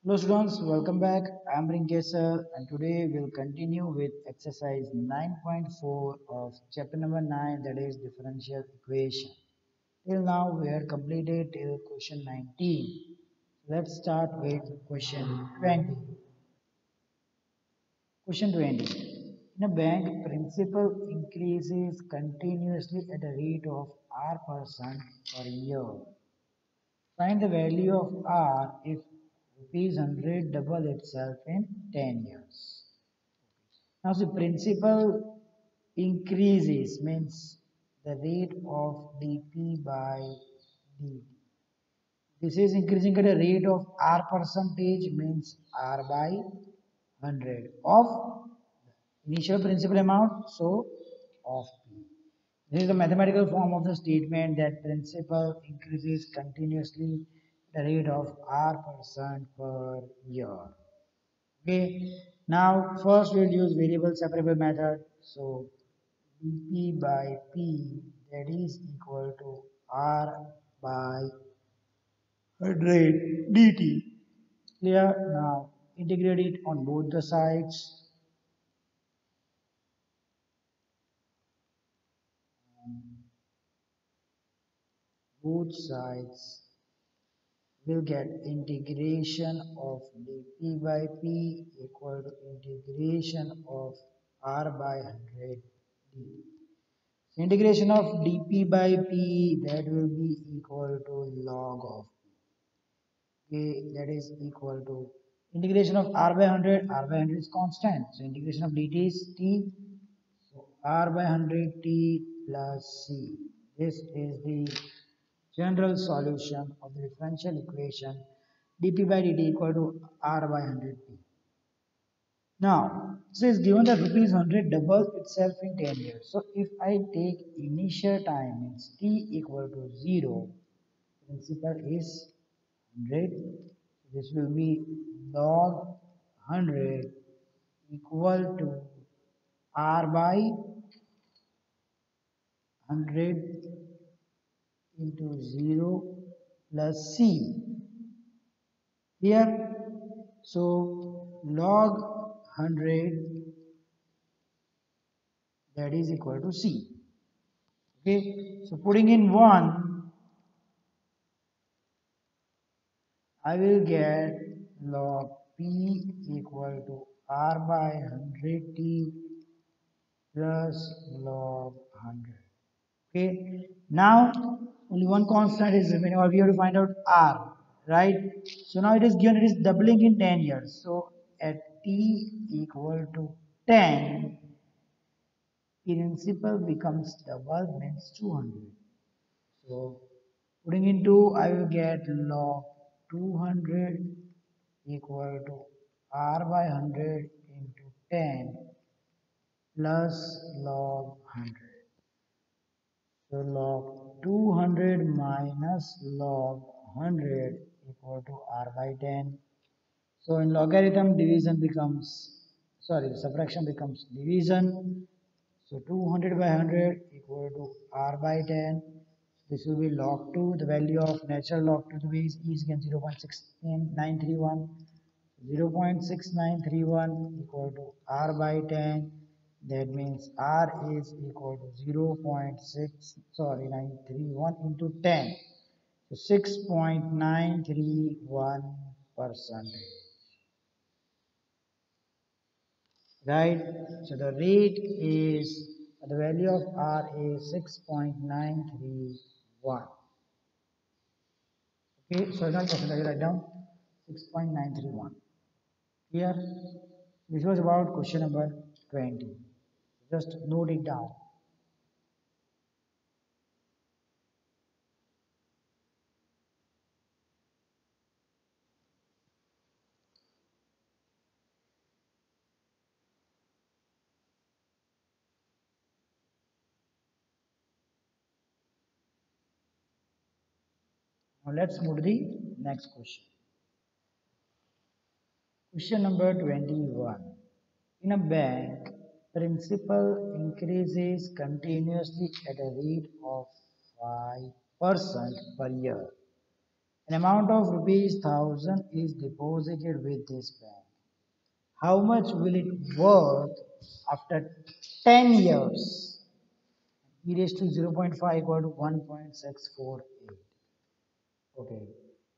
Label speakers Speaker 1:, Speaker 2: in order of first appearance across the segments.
Speaker 1: Hello students, welcome back. I'm Rinkesh and today we'll continue with exercise 9.4 of chapter number 9, that is differential equation. Till now we have completed till question 19. Let's start with question 20. Question 20. In a bank, principal increases continuously at a rate of R% per year. Find the value of R if rupees 100 double itself in 10 years. Now the principal increases means the rate of dp by dt. This is increasing at a rate of R percentage means R by 100 of initial principal amount, so of P. This is the mathematical form of the statement that principal increases continuously at the rate of R% per year. Okay, now first we'll use variable separable method. So dp by P, that is equal to R by 100 dt. Clear? Now integrate it on both the sides. Both sides will get integration of dp by P equal to integration of R by 100 dt. So integration of dp by P, that will be equal to log of P. Okay, that is equal to integration of R by 100. R by 100 is constant. So integration of dt is T. So R by 100 T plus C. This is the general solution of the differential equation dp by dt equal to R by 100 P. Now, this is given that rupees 100 doubles itself in 10 years. So, if I take initial time means t equal to 0, principal is 100. This will be log 100 equal to R by 100 into 0 plus C. Here, so log 100, that is equal to C. Okay, so putting in 1, I will get log P equal to R by 100T plus log 100. Okay, now only one constant is remaining, or we have to find out R, right? So now it is given, it is doubling in 10 years. So at T equal to 10, principal becomes double means 200. So putting in 2, I will get log 200 equal to R by 100 into 10 plus log 100. So log 200 minus log 100 equal to R by 10. So in logarithm, division becomes, sorry, subtraction becomes division. So 200 by 100 equal to R by 10. This will be log 2. The value of natural log 2 to be is again 0.6931. 0.6931 equal to R by 10. That means R is equal to 931 into 10. So 6.931%. Right? So the rate is, the value of R is 6.931. Okay, so now percentage write down 6.931. Here, this was about question number 20. Just note it down. Now let's move to the next question. Question number 21. In a bank, principal increases continuously at a rate of 5% per year. An amount of rupees 1000 is deposited with this bank. How much will it worth after 10 years? E raised to 0.5 equal to 1.648. Okay.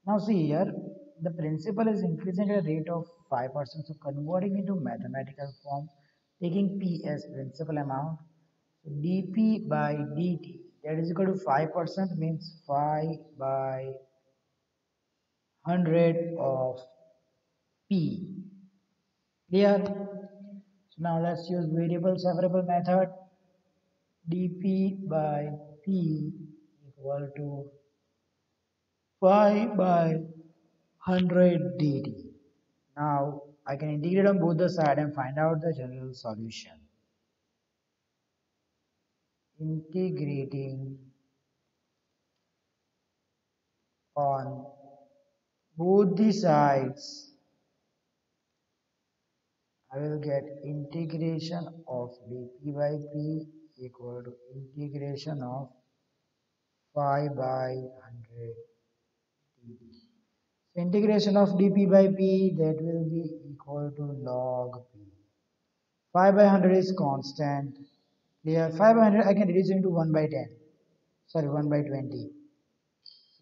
Speaker 1: Now see here, the principal is increasing at a rate of 5%. So converting into mathematical form, taking P as principal amount, so dP by dt that is equal to 5% means 5 by 100 of P. Clear? So now let's use variable separable method. dP by P equal to 5 by 100 dt. Now I can integrate on both the side and find out the general solution. Integrating on both the sides, I will get integration of dP by P equal to integration of 5 by 100 dt. So integration of dP by P, that will be equal to log P. 5 by 100 is constant. Clear? 5 by 100 I can reduce into 1 by 10. Sorry, 1 by 20.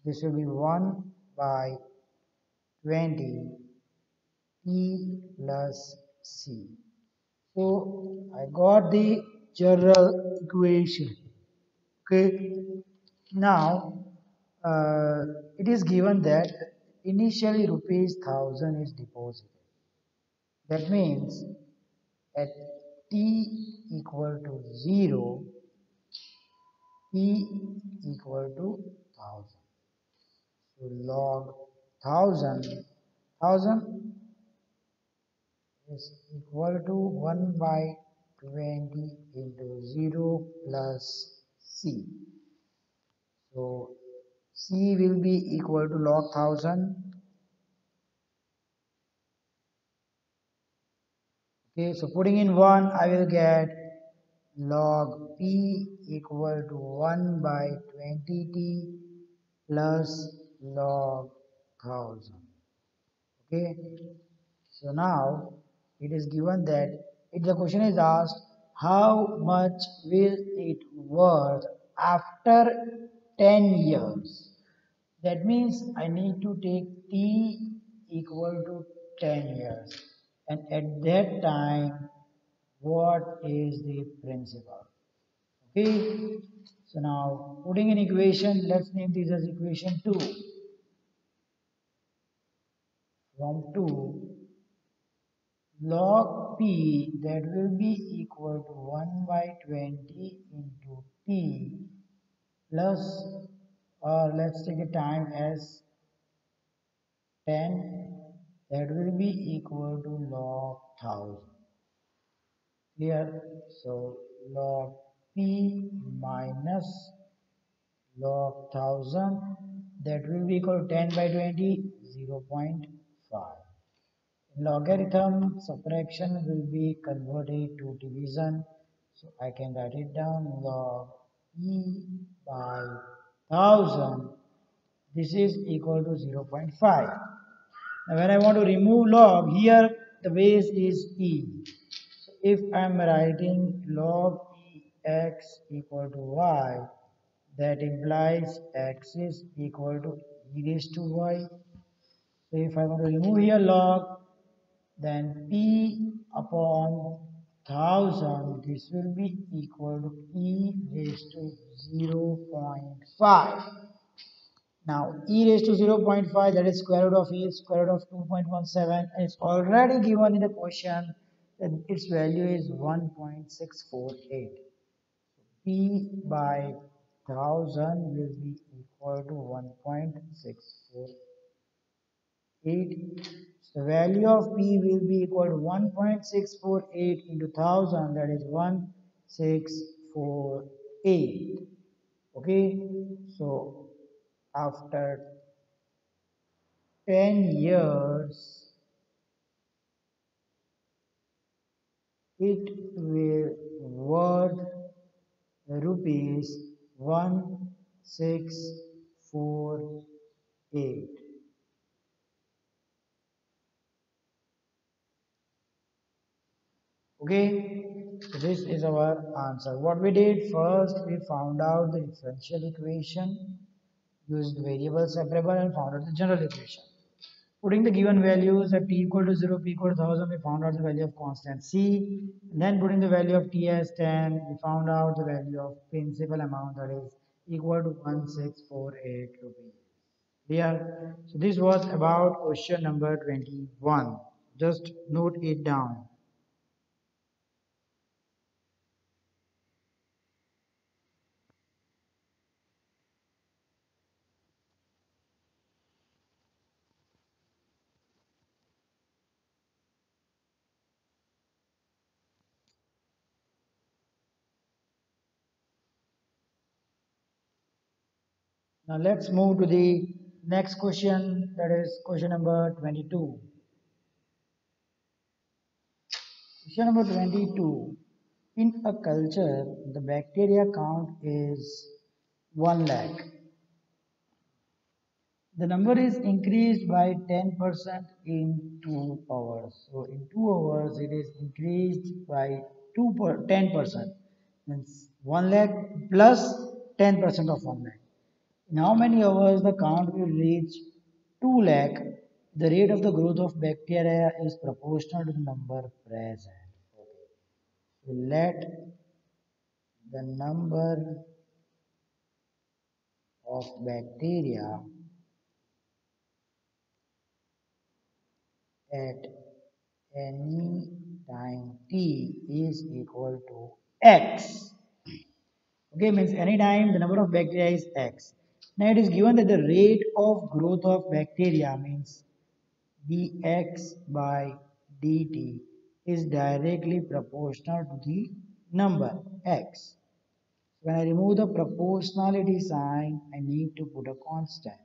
Speaker 1: This will be 1 by 20 P plus C. So I got the general equation. Okay. Now it is given that initially rupees 1000 is deposited. That means at t equal to 0, p equal to 1000. So log 1000 is equal to 1 by 20 into 0 plus c. So c will be equal to log 1000. Okay, so putting in 1, I will get log p equal to 1 by 20t plus log 1000. Okay, so now it is given that if the question is asked how much will it worth after 10 years, that means I need to take t equal to 10 years, and at that time what is the principal. Okay, so now putting an equation, let's name this as equation 2. From 2, log p, that will be equal to 1 by 20 into t plus, or let's take a time as 10, that will be equal to log 1000. Clear? So log p minus log 1000, that will be equal to 10 by 20, 0.5. Logarithm subtraction will be converted to division, so I can write it down log e by 1000, this is equal to 0.5. Now when I want to remove log, here the base is e. So if I am writing log x equal to y, that implies x is equal to e raised to y. So if I want to remove here log, then p upon 1000, this will be equal to e raised to 0.5. Now e raised to 0.5, that is square root of e, square root of 2.17, and it's already given in the question that its value is 1.648. P by 1000 will be equal to 1.648. The value of P will be equal to 1.648 into 1000, that is 1648. Okay, so after 10 years, it will worth rupees 1648. Okay, so this is our answer. What we did first, we found out the differential equation, used variable separable, and found out the general equation. Putting the given values at t equal to 0, p equal to 1000, we found out the value of constant c. And then putting the value of t as 10, we found out the value of principal amount, that is equal to 1648 rupees. Clear? So this was about question number 21. Just note it down. Now let's move to the next question, that is question number 22. Question number 22. In a culture, the bacteria count is 1 lakh. The number is increased by 10% in 2 hours. So in 2 hours, it is increased by 10%. Means 1 lakh plus 10% of 1 lakh. In how many hours the count will reach 2 lakh? The rate of the growth of bacteria is proportional to the number present. Okay. So let the number of bacteria at any time t is equal to x. Okay, means anytime the number of bacteria is x. Now it is given that the rate of growth of bacteria means dx by dt is directly proportional to the number x. When I remove the proportionality sign, I need to put a constant.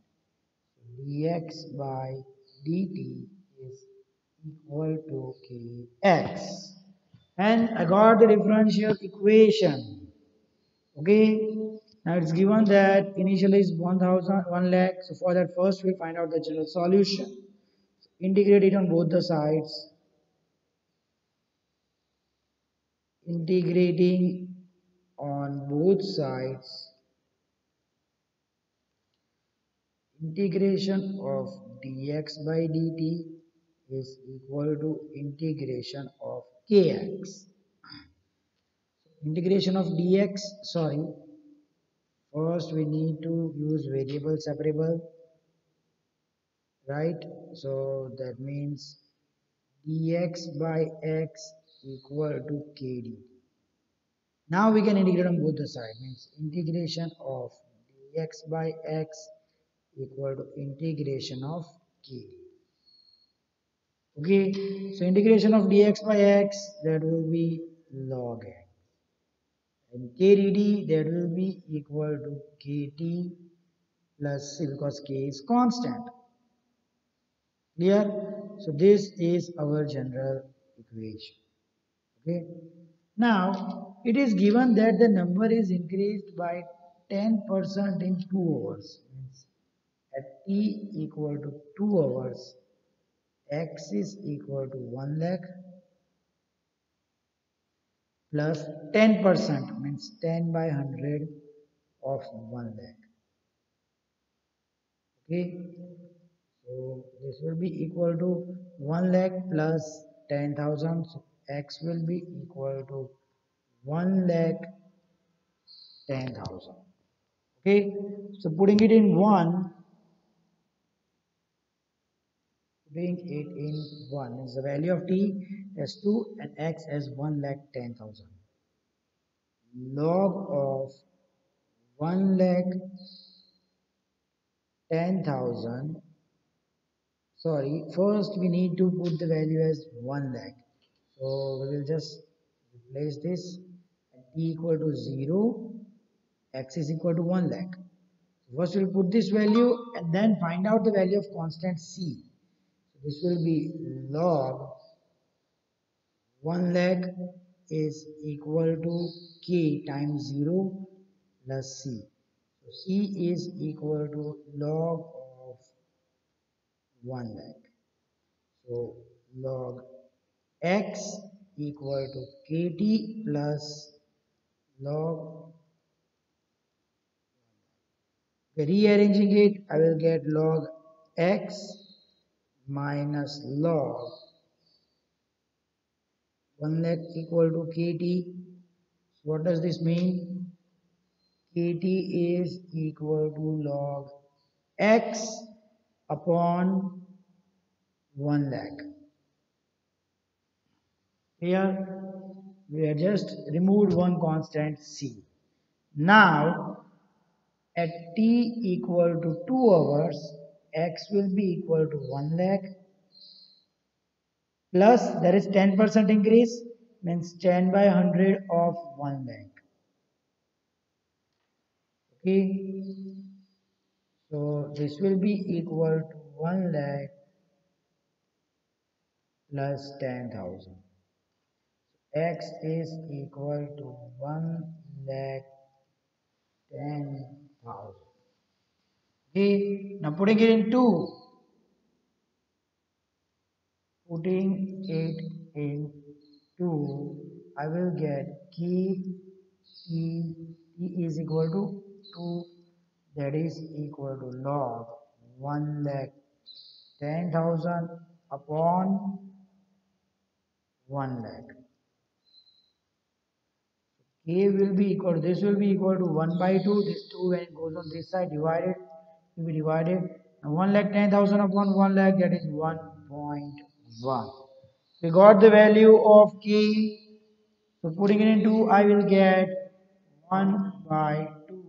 Speaker 1: Dx by dt is equal to kx. And I got the differential equation. Okay, now it's given that initially is 1000 1 lakh. So for that, first we'll find out the general solution. Integrate it on both the sides. Integrating on both sides, integration of dx by dt is equal to integration of kx. Integration of dx, sorry, first we need to use variable separable, right? So that means dx by x equal to kd. Now we can integrate on both the sides, means integration of dx by x equal to integration of kd. Okay, so integration of dx by x, that will be log x, and kdd, that will be equal to kt plus c, because k is constant. Clear? So this is our general equation. Okay. Now it is given that the number is increased by 10% in 2 hours. Means at t equal to 2 hours, x is equal to 1 lakh plus 10%, means 10 by 100 of 1 lakh. Okay. So this will be equal to 1 lakh plus 10,000. So x will be equal to 1 lakh 10,000. Okay. So putting it in 1, putting it in 1 is the value of t as 2 and x as 1 lakh 10,000. Log of 1 lakh 10,000. Sorry, first we need to put the value as 1 lakh. So we will just replace this at t equal to 0, x is equal to 1 lakh. First we'll put this value and then find out the value of constant c. So this will be log 1 lakh is equal to k times 0 plus c. So c is equal to log of 1 lakh. So log x equal to kt plus log. Rearranging it, I will get log x minus log 1 lakh equal to kt. What does this mean? Kt is equal to log x upon 1 lakh. Here we have just removed one constant c. Now at t equal to 2 hours, x will be equal to 1 lakh plus there is 10% increase, means 10 by 100 of 1 lakh. Okay, so this will be equal to 1 lakh plus 10,000. X is equal to 1 lakh 10,000. Okay, now putting it in 2. Putting it into, I will get T is equal to 2, that is equal to log 1 lakh 10,000 upon 1 lakh. K will be equal to, this will be equal to 1 by 2, this 2 when it goes on this side divided, will be divided, and 1 lakh 10,000 upon 1 lakh, that is 1.1. We got the value of K. So putting it into, I will get 1 by 2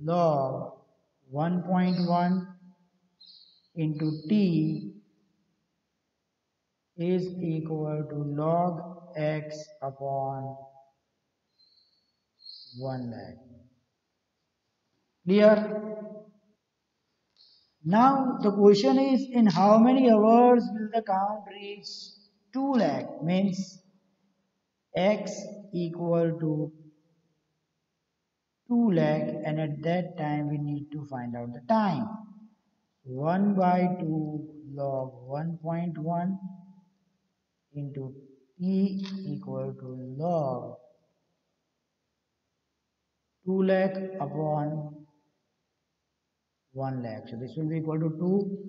Speaker 1: log 1.1 into T is equal to log x upon 1 lakh. Clear? Now the question is, in how many hours will the count reach 2 lakh? Means x equal to 2 lakh, and at that time we need to find out the time. 1 by 2 log 1.1 into t equal to log 2 lakh upon 1 lakh. So this will be equal to 2.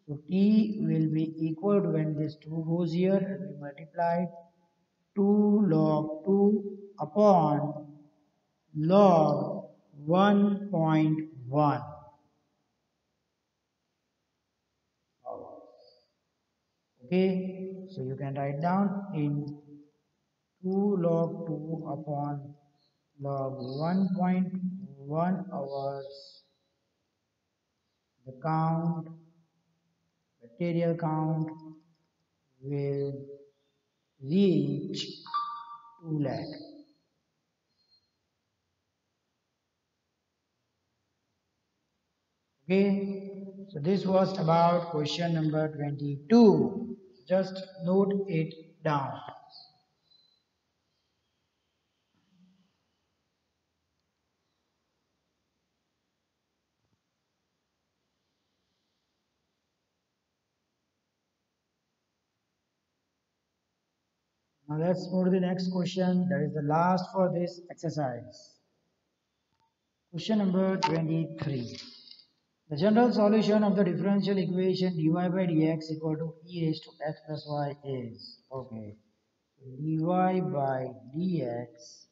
Speaker 1: So t will be equal to, when this 2 goes here and we multiply, 2 log 2 upon log 1.1. Okay, so you can write down in 2 log 2 upon log 1.1 hours, the count, bacterial count will reach 2 lakh. Okay, so this was about question number 22. Just note it down. Now let's move to the next question. That is the last for this exercise. Question number 23. The general solution of the differential equation dy by dx equal to e raised to x plus y is, okay, dy by dx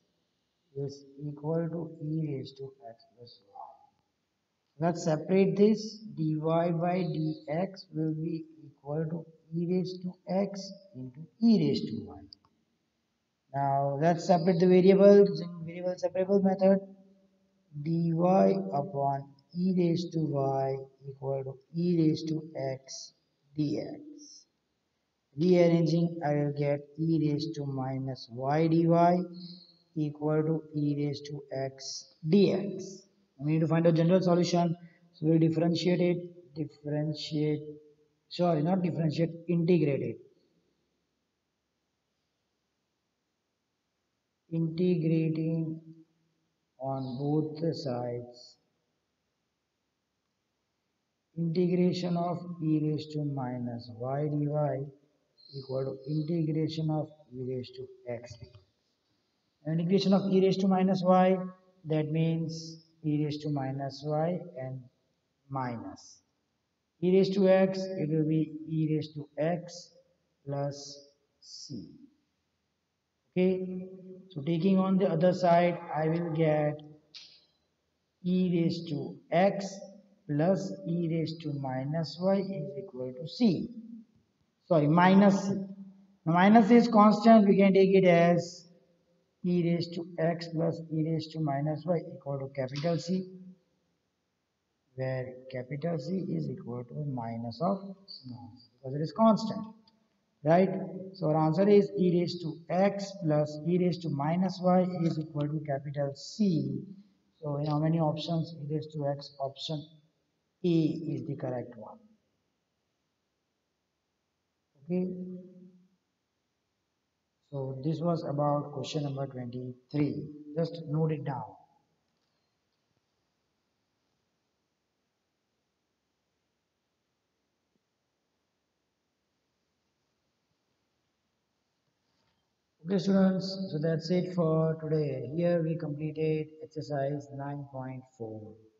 Speaker 1: is equal to e raised to x plus y. Let's separate this. Dy by dx will be equal to e raised to x into e raised to y. Now let's separate the variables using variable separable method. Dy upon e raised to y equal to e raised to x dx. Rearranging, I will get e raised to minus y dy equal to e raised to x dx. We need to find a general solution, so we'll differentiate it, integrate it. Integrating on both the sides, integration of e raised to minus y dy equal to integration of e raised to x. Integration of e raised to minus y, that means e raised to minus y and minus e raised to x, it will be e raised to x plus c. Okay, so taking on the other side, I will get e raised to x plus e raised to minus y is equal to c. Sorry, minus c. Now minus is constant, we can take it as e raised to x plus e raised to minus y equal to capital C, where capital C is equal to minus of small c because it is constant, right? So our answer is e raised to x plus e raised to minus y is equal to capital C. So in how many options? E raised to x, option A is the correct one. Okay. So this was about question number 23. Just note it down. Okay students, so that's it for today. Here we completed exercise 9.4.